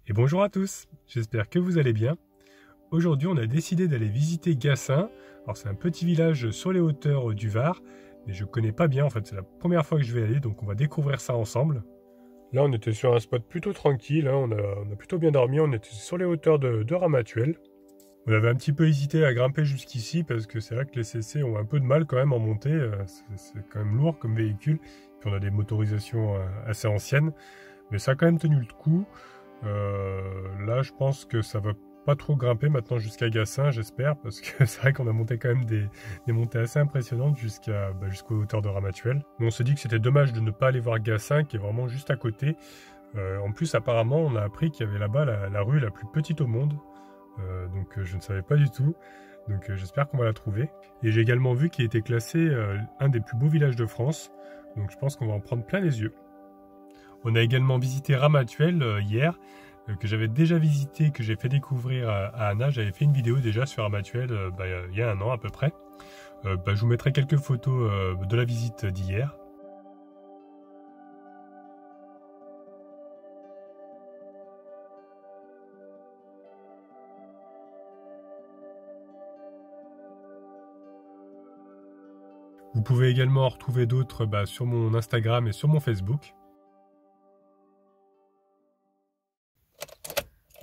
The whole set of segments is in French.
Et bonjour à tous, j'espère que vous allez bien. Aujourd'hui on a décidé d'aller visiter Gassin. Alors c'est un petit village sur les hauteurs du Var, mais je ne connais pas bien en fait, c'est la première fois que je vais aller, donc on va découvrir ça ensemble. Là on était sur un spot plutôt tranquille, hein. On a plutôt bien dormi, on était sur les hauteurs de Ramatuelle. On avait un petit peu hésité à grimper jusqu'ici parce que c'est vrai que les CC ont un peu de mal quand même en montée, c'est quand même lourd comme véhicule, puis on a des motorisations assez anciennes, mais ça a quand même tenu le coup. Là je pense que ça va pas trop grimper maintenant jusqu'à Gassin, j'espère, parce que c'est vrai qu'on a monté quand même des montées assez impressionnantes jusqu'aux hauteurs de Ramatuelle. Mais on s'est dit que c'était dommage de ne pas aller voir Gassin qui est vraiment juste à côté. En plus apparemment on a appris qu'il y avait là-bas la rue la plus petite au monde, donc je ne savais pas du tout, donc j'espère qu'on va la trouver. Et j'ai également vu qu'il était classé un des plus beaux villages de France, donc je pense qu'on va en prendre plein les yeux. On a également visité Ramatuelle hier, que j'avais déjà visité, que j'ai fait découvrir à Anna. J'avais fait une vidéo déjà sur Ramatuelle il y a un an à peu près. Je vous mettrai quelques photos de la visite d'hier. Vous pouvez également en retrouver d'autres sur mon Instagram et sur mon Facebook.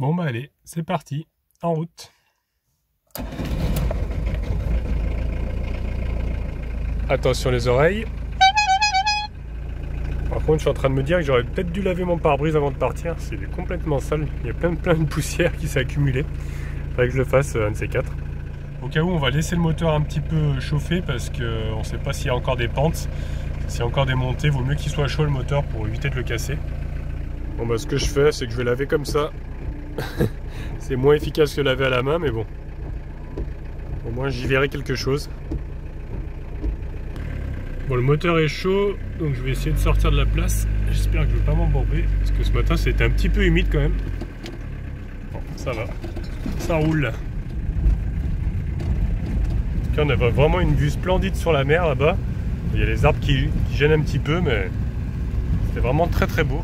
Bon allez, c'est parti, en route. Attention les oreilles. Par contre, je suis en train de me dire que j'aurais peut-être dû laver mon pare-brise avant de partir. C'est complètement sale, il y a plein de poussière qui s'est accumulée. Faudrait que je le fasse un de ces quatre. Au cas où, on va laisser le moteur un petit peu chauffer parce qu'on ne sait pas s'il y a encore des pentes, s'il y a encore des montées. Vaut mieux qu'il soit chaud le moteur pour éviter de le casser. Bon ce que je fais, c'est que je vais laver comme ça. C'est moins efficace que laver à la main, mais bon. Au moins j'y verrai quelque chose. Bon, le moteur est chaud, donc je vais essayer de sortir de la place. J'espère que je ne vais pas m'embourber, parce que ce matin c'était un petit peu humide quand même. Bon, ça va, ça roule. En tout cas, on a vraiment une vue splendide sur la mer là-bas. Il y a les arbres qui gênent un petit peu, mais c'était vraiment très beau.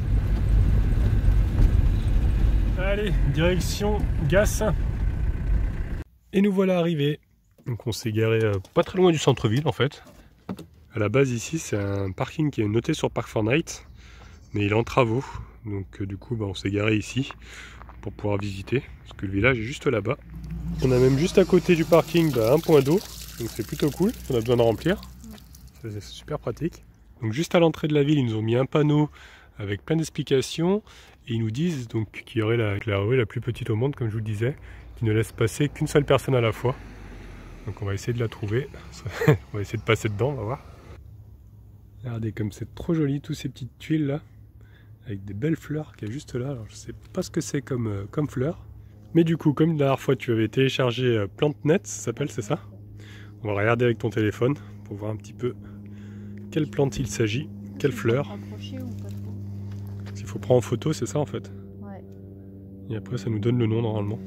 Allez, direction Gassin. Et nous voilà arrivés. Donc on s'est garé pas très loin du centre-ville en fait. À la base ici c'est un parking qui est noté sur Park4Night, mais il est en travaux. Donc du coup on s'est garé ici pour pouvoir visiter, parce que le village est juste là-bas. On a même juste à côté du parking un point d'eau, donc c'est plutôt cool, on a besoin de remplir. C'est super pratique. Donc juste à l'entrée de la ville ils nous ont mis un panneau avec plein d'explications. Et ils nous disent donc qu'il y aurait la rue la plus petite au monde, comme je vous le disais, qui ne laisse passer qu'une seule personne à la fois. Donc on va essayer de la trouver. On va essayer de passer dedans, on va voir. Regardez comme c'est trop joli, tous ces petites tuiles là, avec des belles fleurs qu'il y a juste là. Alors je sais pas ce que c'est comme fleurs. Mais du coup, comme la dernière fois tu avais téléchargé PlanteNet, ça s'appelle, c'est ça? On va regarder avec ton téléphone pour voir un petit peu quelle plante il s'agit, quelle fleur. Il faut prendre en photo, c'est ça en fait. Ouais. Et après ça nous donne le nom normalement.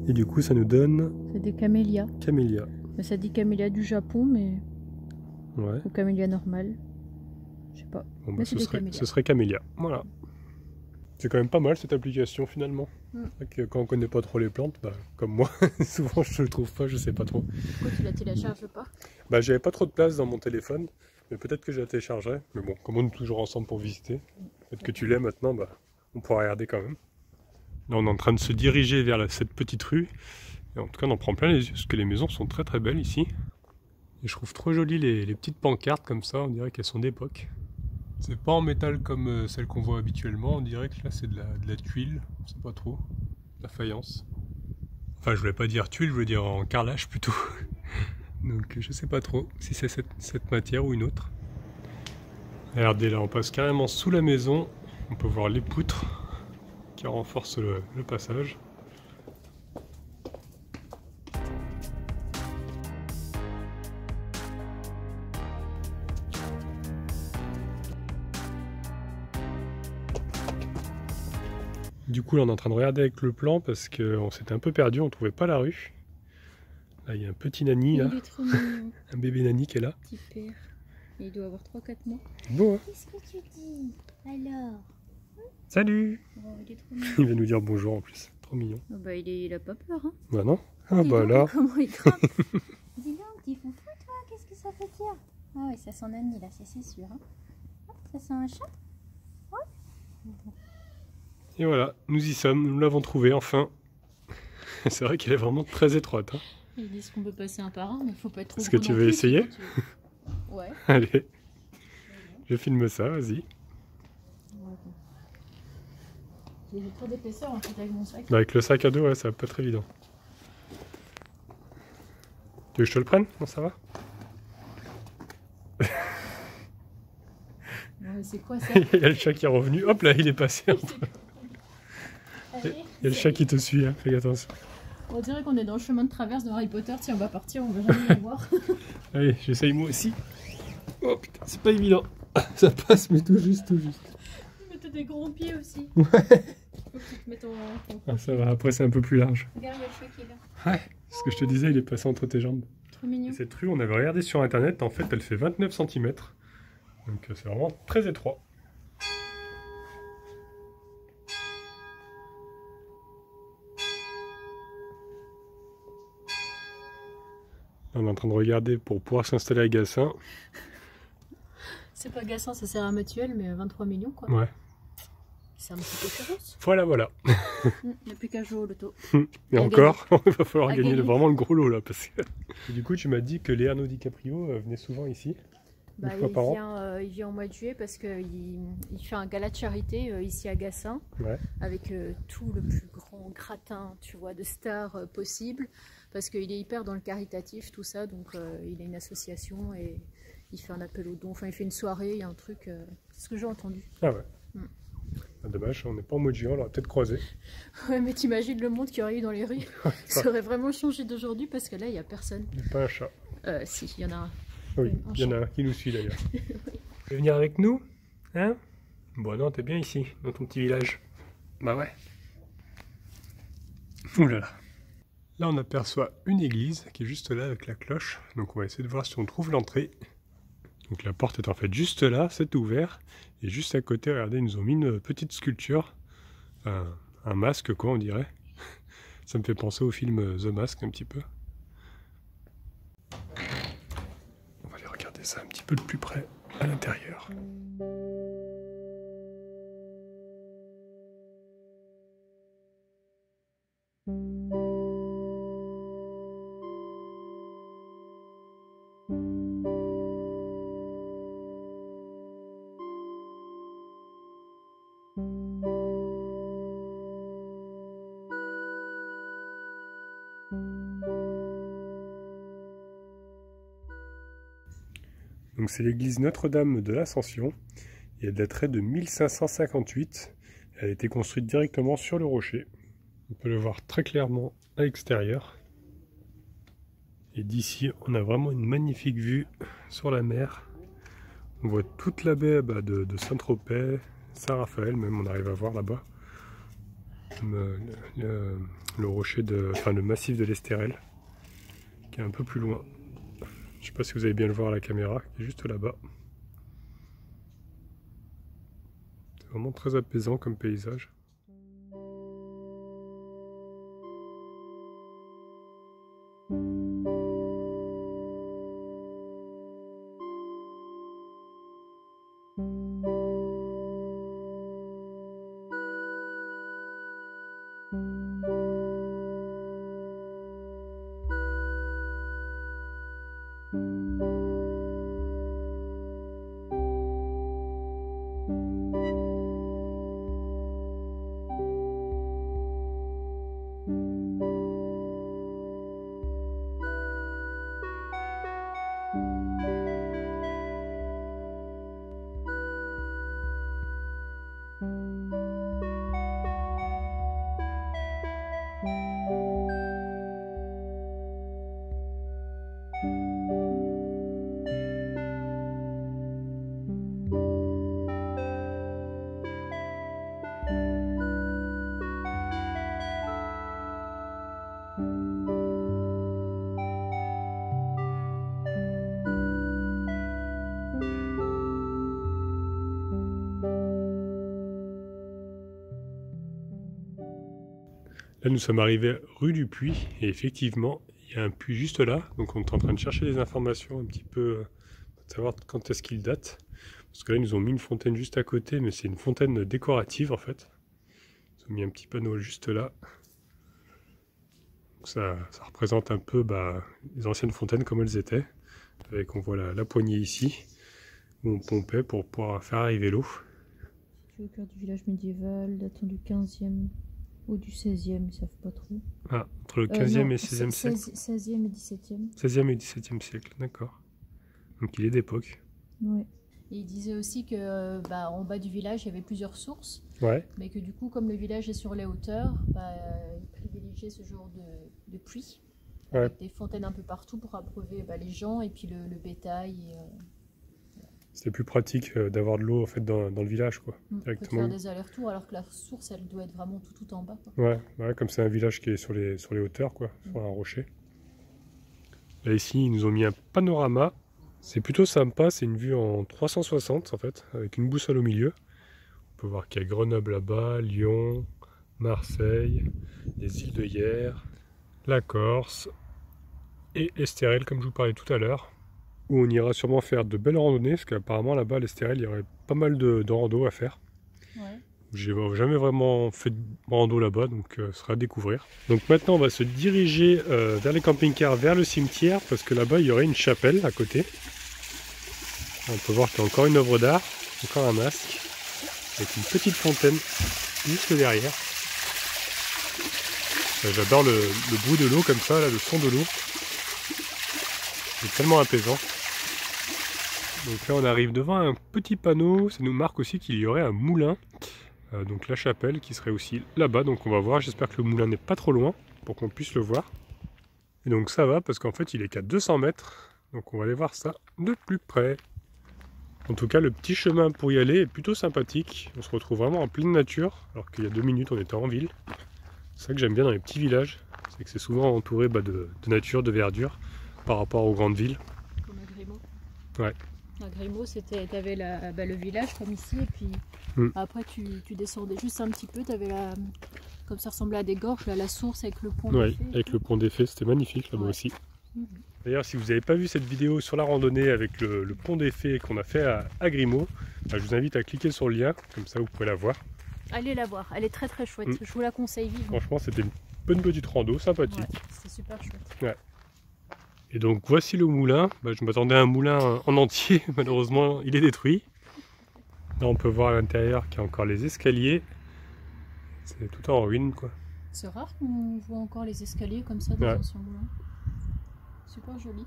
Et du coup ça nous donne... C'est des camélias. Camélia. Mais ça dit camélia du Japon, mais... Ouais. Ou camélia normale. Je sais pas. Bon, mais c'est des camélias. ce serait camélia. Voilà. C'est quand même pas mal cette application finalement. Que quand on connaît pas trop les plantes, comme moi, souvent je le trouve pas, je sais pas trop. Pourquoi tu la télécharges pas? J'avais pas trop de place dans mon téléphone. Mais peut-être que je la téléchargerai. Mais bon, comme on est toujours ensemble pour visiter, peut-être que tu l'aimes maintenant, on pourra regarder quand même. Là, on est en train de se diriger vers cette petite rue. Et en tout cas, on en prend plein les yeux, parce que les maisons sont très belles ici. Et je trouve trop jolies les petites pancartes comme ça, on dirait qu'elles sont d'époque. C'est pas en métal comme celles qu'on voit habituellement, on dirait que là c'est de la tuile, je sais pas trop, de la faïence. Enfin, je voulais pas dire tuile, je voulais dire en carrelage plutôt. Donc je sais pas trop si c'est cette matière ou une autre. Regardez là, on passe carrément sous la maison. On peut voir les poutres qui renforcent le passage. Du coup là on est en train de regarder avec le plan parce qu'on s'était un peu perdu, on trouvait pas la rue. Là il y a un petit nani là, un bébé nani qui est là. Petit père, il doit avoir 3-4 mois. Beau hein. Qu'est-ce que tu dis alors? Salut. Oh, il est trop mignon. Il va nous dire bonjour en plus. Trop mignon. Oh, bah, il a pas peur, hein. Bah non. Ah Dis bah donc, là. comment il grimpe. Dis donc, petit foufou, toi, qu'est-ce que ça fait dire? Ah oui, ça sent Nani, là, c'est sûr. Hein. Oh, ça sent un chat? Et voilà, nous y sommes, nous l'avons trouvé enfin. C'est vrai qu'elle est vraiment très étroite. Hein. Ils disent qu'on peut passer un par un, mais faut pas être trop Est-ce que gros tu non veux plus, essayer? sinon tu- Ouais. Allez, je filme ça, vas-y. J'ai trop d'épaisseur en fait avec mon sac. Bah avec le sac à dos, ouais, ça va pas être évident. Tu veux que je te le prenne? Non, ça va? Ouais, c'est quoi ça? Il y a le chat qui est revenu. Hop là, il est passé. Allez, Il y a le chat qui te suit, hein. Fais attention. on dirait qu'on est dans le chemin de traverse de Harry Potter. Si on va partir, on va jamais le voir. Allez, j'essaye moi aussi. Oh putain, c'est pas évident. Ça passe, mais tout juste, tout juste. Mais t'as des gros pieds aussi. Ouais. Faut que tu te mettes en... Ah, ça va, après c'est un peu plus large. Regarde, il y a le chat qui est là. Ouais, ce que je te disais, il est passé entre tes jambes. Trop mignon. Et cette rue, on avait regardé sur internet, en fait, elle fait 29 cm. Donc c'est vraiment très étroit. Là, on est en train de regarder pour pouvoir s'installer à Gassin. C'est pas agaçant, ça sert à mutuelle, mais 23 millions quoi. Ouais. C'est un petit peu féroce. Voilà, voilà. Il n'y a plus qu'à jouer au loto. Et À encore, il va falloir À gagner gagner. vraiment le gros lot là. Parce que... Et du coup, tu m'as dit que Leonardo DiCaprio venait souvent ici. Bah, Une fois par an. il vient au mois de juillet parce qu'il il fait un gala de charité ici à Gassin Ouais. avec tout le plus grand gratin, tu vois, de stars possible parce qu'il est hyper dans le caritatif, tout ça, donc il a une association et il fait un appel aux dons, enfin il fait une soirée, il y a un truc, c'est ce que j'ai entendu. Ah ouais. Mm. Ah, dommage, on n'est pas en mode juin, on l'aurait peut-être croisé. Ouais, mais t'imagines le monde qu'il y aurait eu dans les rues? Ça aurait vraiment changé d'aujourd'hui parce que là il n'y a personne. Il n'y a pas un chat. Si, il y en a un. Oui, Un il y en a chat. un qui nous suit d'ailleurs. Tu veux venir avec nous? Hein? Bon non, t'es bien ici, dans ton petit village. Bah ouais. Ouh là là. Là, on aperçoit une église qui est juste là avec la cloche. Donc on va essayer de voir si on trouve l'entrée. Donc la porte est en fait juste là, c'est ouvert. Et juste à côté, regardez, ils nous ont mis une petite sculpture. Un masque quoi, on dirait. Ça me fait penser au film The Mask un petit peu. On va aller regarder ça un petit peu de plus près à l'intérieur. Donc c'est l'église Notre-Dame de l'Ascension et elle daterait de 1558. Elle a été construite directement sur le rocher. On peut le voir très clairement à l'extérieur. Et d'ici, on a vraiment une magnifique vue sur la mer. On voit toute la baie de Saint-Tropez, Saint-Raphaël même, on arrive à voir là-bas. Le rocher enfin le massif de l'Estérel, qui est un peu plus loin. Je sais pas si vous allez bien le voir à la caméra, qui est juste là-bas. C'est vraiment très apaisant comme paysage. Là, nous sommes arrivés rue du Puy, et effectivement, il y a un puits juste là. Donc on est en train de chercher des informations un petit peu, pour savoir quand est-ce qu'il date. Parce que là, ils nous ont mis une fontaine juste à côté, mais c'est une fontaine décorative en fait. Ils ont mis un petit panneau juste là. Donc ça représente un peu les anciennes fontaines comme elles étaient. Avec, on voit la poignée ici, où on pompait pour pouvoir faire arriver l'eau. Au cœur du village médiéval, datant du 15e ou du 16e, ils savent pas trop. Ah, entre le 15e et 16e siècle. 16e et 17e. 16e et 17e siècle, d'accord. Donc il est d'époque. Ouais. Et il disait aussi que en bas du village, il y avait plusieurs sources, Ouais. mais que du coup, comme le village est sur les hauteurs, il privilégiait ce genre de puits, Ouais. avec des fontaines un peu partout pour abreuver les gens et puis le bétail. C'était plus pratique d'avoir de l'eau en fait dans le village, quoi. On peut Directement. faire des allers-retours alors que la source, elle doit être vraiment tout en bas, quoi. Ouais, comme c'est un village qui est sur les hauteurs, quoi, sur un rocher. Là ici, ils nous ont mis un panorama. C'est plutôt sympa, c'est une vue en 360 en fait, avec une boussole au milieu. On peut voir qu'il y a Grenoble là-bas, Lyon, Marseille, les îles de Hyères, la Corse et Estérel, comme je vous parlais tout à l'heure, où on ira sûrement faire de belles randonnées, parce qu'apparemment là-bas à l'Estérel, il y aurait pas mal de rando à faire. Ouais. J'ai jamais vraiment fait de rando là-bas, donc ce sera à découvrir. Donc maintenant on va se diriger vers les camping-cars, vers le cimetière, parce que là-bas il y aurait une chapelle à côté. On peut voir qu'il y a encore une œuvre d'art, encore un masque, avec une petite fontaine juste derrière. J'adore le bruit de l'eau comme ça, là, le son de l'eau. C'est tellement apaisant. Donc là on arrive devant un petit panneau, ça nous marque aussi qu'il y aurait un moulin. Donc la chapelle qui serait aussi là-bas, donc on va voir, j'espère que le moulin n'est pas trop loin pour qu'on puisse le voir. Et donc ça va parce qu'en fait il est qu'à 200 mètres, donc on va aller voir ça de plus près. En tout cas le petit chemin pour y aller est plutôt sympathique, on se retrouve vraiment en pleine nature, alors qu'il y a 2 minutes on était en ville. C'est ça que j'aime bien dans les petits villages, c'est que c'est souvent entouré de nature, de verdure, par rapport aux grandes villes. Comme à Grimaud. Ouais. À Grimaud, t'avais le village comme ici, et puis après tu descendais juste un petit peu, t'avais comme ça ressemblait à des gorges, là, la source avec le pont Ouais, des Fées. avec le pont des Fées, c'était magnifique là-bas aussi. D'ailleurs, si vous n'avez pas vu cette vidéo sur la randonnée avec le pont des Fées qu'on a fait à Grimaud, je vous invite à cliquer sur le lien, comme ça vous pouvez la voir. Allez la voir, elle est très très chouette, je vous la conseille vivement. Franchement, c'était une bonne petite rando, sympathique. Ouais, c'est super chouette. Ouais. Et donc voici le moulin. Je m'attendais à un moulin en entier, malheureusement il est détruit. Là on peut voir à l'intérieur qu'il y a encore les escaliers. C'est tout en ruine quoi. C'est rare qu'on voit encore les escaliers comme ça dans anciens moulins. Super joli.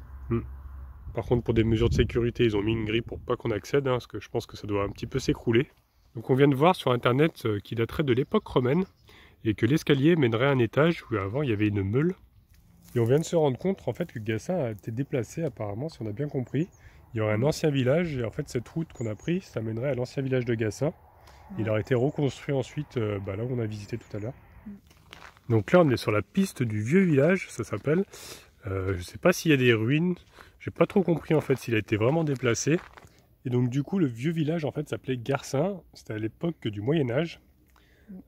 Par contre pour des mesures de sécurité ils ont mis une grille pour pas qu'on accède, parce que je pense que ça doit un petit peu s'écrouler. Donc on vient de voir sur internet qu'il daterait de l'époque romaine et que l'escalier mènerait à un étage où avant il y avait une meule. Et on vient de se rendre compte en fait que Gassin a été déplacé apparemment, si on a bien compris. Il y aurait un ancien village et en fait cette route qu'on a prise, ça mènerait à l'ancien village de Gassin. Ouais. Il aurait été reconstruit ensuite là où on a visité tout à l'heure. Donc là on est sur la piste du vieux village, ça s'appelle. Je ne sais pas s'il y a des ruines, j'ai pas trop compris en fait s'il a été vraiment déplacé. Et donc du coup le vieux village en fait s'appelait Garcin, c'était à l'époque du Moyen-Âge.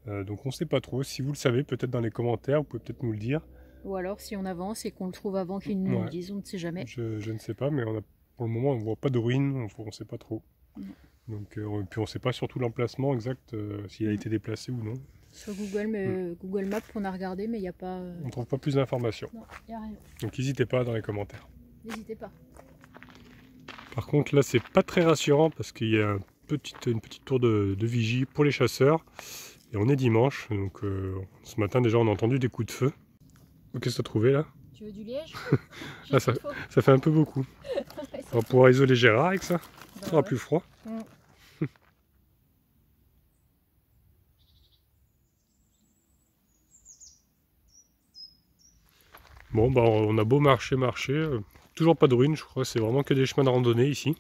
Donc on ne sait pas trop, si vous le savez peut-être dans les commentaires, vous pouvez peut-être nous le dire. Ou alors si on avance et qu'on le trouve avant qu'ils nous le disent, on ne sait jamais. Je ne sais pas, mais pour le moment on ne voit pas de ruines, on ne sait pas trop. Donc, puis on ne sait pas surtout l'emplacement exact, s'il a été déplacé ou non. Sur Google, Google Maps on a regardé, mais il n'y a pas... On ne trouve pas plus d'informations. Non, il n'y a rien. Donc n'hésitez pas dans les commentaires. N'hésitez pas. Par contre là c'est pas très rassurant parce qu'il y a une petite tour de vigie pour les chasseurs. Et on est dimanche, donc ce matin déjà on a entendu des coups de feu. Qu'est-ce que tu as trouvé là? Tu veux du liège? Ça fait un peu beaucoup. On va pouvoir isoler Gérard avec ça. Ça sera plus froid. Bon, on a beau marcher, toujours pas de ruines, je crois que c'est vraiment que des chemins de randonnée ici.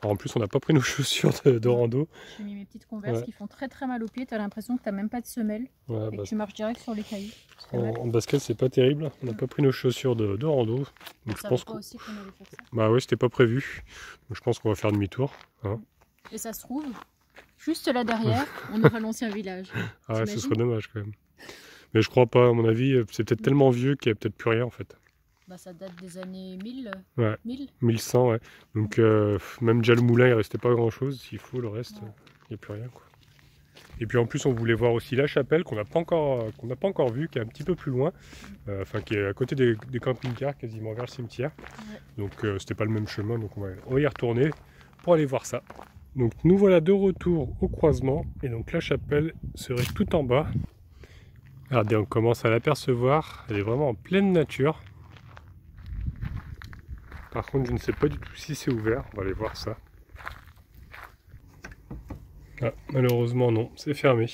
Alors, en plus, on n'a pas pris nos chaussures de rando. J'ai mis mes petites converses qui font très très mal aux pieds, tu as l'impression que tu n'as même pas de semelle et que tu marches direct sur les cailloux. En basket, c'est pas terrible, on n'a pas pris nos chaussures de rando. Donc, je pense aussi qu'on allait faire ça. Bah ouais, c'était pas prévu. Donc, je pense qu'on va faire demi-tour. Et ça se trouve, juste là derrière, on aura l'ancien village. Ah ouais, ce serait dommage quand même. Mais je crois pas, à mon avis, c'est peut-être tellement vieux qu'il n'y a peut-être plus rien en fait. Bah, ça date des années 1000. Ouais. 1000. 1100, ouais. Donc même déjà le moulin, il restait pas grand-chose. S'il faut, le reste, il n'y a plus rien, quoi. Et puis en plus, on voulait voir aussi la chapelle qu'on n'a pas encore vue, qui est un petit peu plus loin, enfin qui est à côté des camping-cars, quasiment vers le cimetière. Ouais. Donc c'était pas le même chemin, donc on va y retourner pour aller voir ça. Donc nous voilà de retour au croisement, et donc la chapelle serait tout en bas. Regardez, on commence à l'apercevoir, elle est vraiment en pleine nature. Par contre, je ne sais pas du tout si c'est ouvert, on va aller voir ça. Ah, malheureusement non, c'est fermé.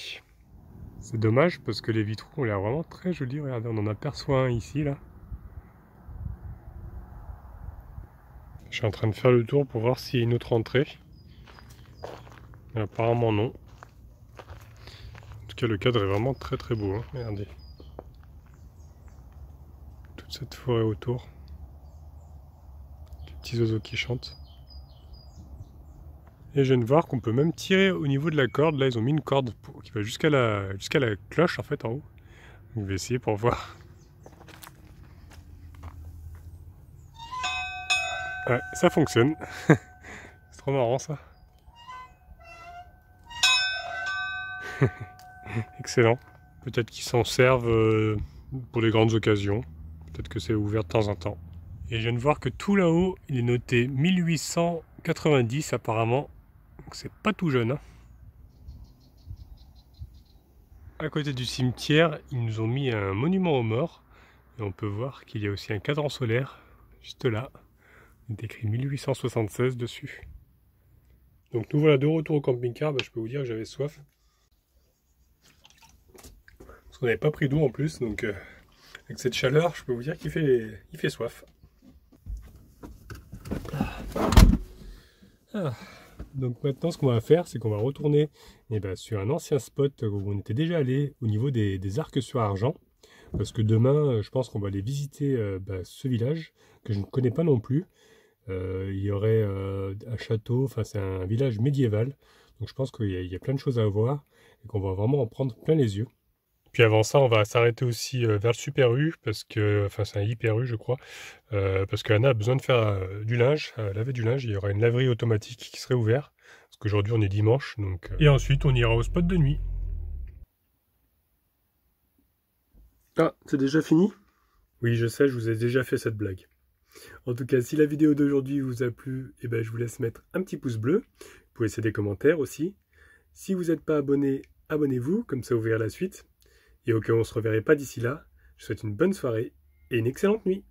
C'est dommage parce que les vitraux ont l'air vraiment très jolis. Regardez, on en aperçoit un ici, là. Je suis en train de faire le tour pour voir s'il y a une autre entrée. Mais apparemment non. En tout cas, le cadre est vraiment très très beau, hein. Regardez. Toute cette forêt autour. Les petits oiseaux qui chantent. Et je viens de voir qu'on peut même tirer au niveau de la corde. Là, ils ont mis une corde qui va jusqu'à la cloche, en fait, en haut. Donc, je vais essayer pour voir. Ouais, ça fonctionne. C'est trop marrant, ça. Excellent. Peut-être qu'ils s'en servent pour les grandes occasions. Peut-être que c'est ouvert de temps en temps. Et je viens de voir que tout là-haut, il est noté 1890 apparemment. Donc c'est pas tout jeune, hein. À côté du cimetière, ils nous ont mis un monument aux morts. Et on peut voir qu'il y a aussi un cadran solaire, juste là. Il est écrit 1876 dessus. Donc nous voilà de retour au camping-car. Bah, je peux vous dire que j'avais soif. Parce qu'on n'avait pas pris d'eau en plus. Donc avec cette chaleur, je peux vous dire qu'il fait soif. Ah. Donc maintenant, ce qu'on va faire, c'est qu'on va retourner sur un ancien spot où on était déjà allé au niveau des arcs sur argent. Parce que demain, je pense qu'on va aller visiter ce village que je ne connais pas non plus. Il y aurait un château, enfin c'est un village médiéval. Donc je pense qu'il y a plein de choses à voir et qu'on va vraiment en prendre plein les yeux. Puis avant ça, on va s'arrêter aussi vers le Super U, parce que, enfin c'est un Hyper U je crois, parce qu'Anna a besoin de faire du linge, laver du linge. Il y aura une laverie automatique qui serait ouverte, parce qu'aujourd'hui on est dimanche. Donc, Et ensuite on ira au spot de nuit. Ah, c'est déjà fini? Oui, je sais, je vous ai déjà fait cette blague. En tout cas, si la vidéo d'aujourd'hui vous a plu, je vous laisse mettre un petit pouce bleu. Vous pouvez laisser des commentaires aussi. Si vous n'êtes pas abonné, abonnez-vous, comme ça vous verrez la suite. Et au cas où on ne se reverrait pas d'ici là, je vous souhaite une bonne soirée et une excellente nuit.